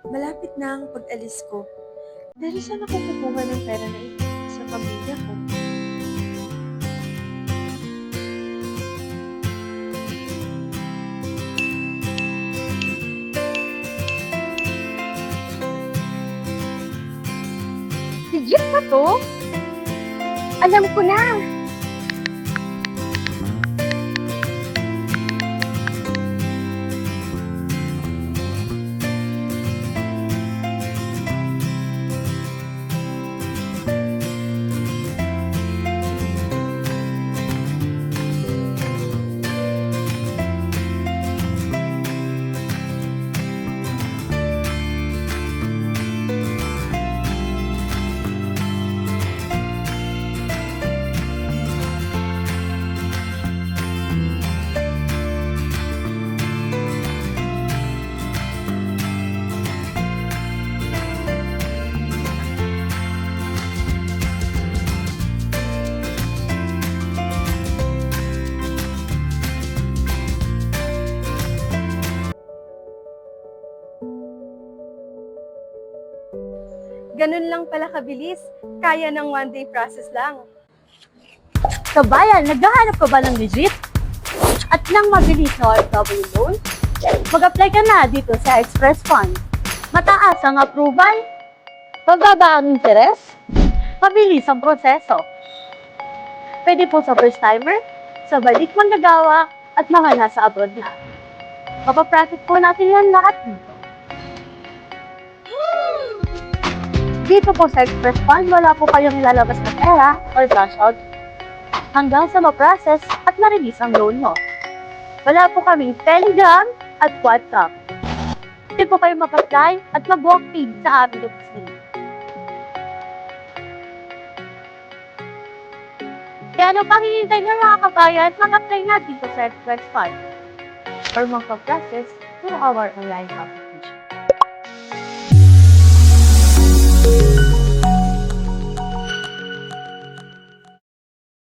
Malapit na ang pag-alis ko. Pero saan ako kukuha ng pera na ito sa pamilya ko? Si Jeep ba to? Alam ko na. Ganun lang pala kabilis. Kaya ng one-day process lang. Kabayan, naghahanap ka ba ng legit? At ng mabilis na OFW loan? Mag-apply ka na dito sa Express Fund. Mataas ang approval, mababa ang interes, mabilis ang proseso. Pwede po sa first timer, sa balik manggagawa, at mga nasa abroad na. Mapapractice po natin yan lahat dito. Dito po sa Express Fund, wala po kayong ilalabas na pera or cash out hanggang sa ma-process at ma-release ang loan mo. Wala po kaming Telegram at WhatsApp. Hindi po kayo mag-apply at mag-walk in sa aming opisina. Kaya ano pang hinihintay ng mga kabayan, mag-apply na dito sa Express Fund or mag-process through our online app.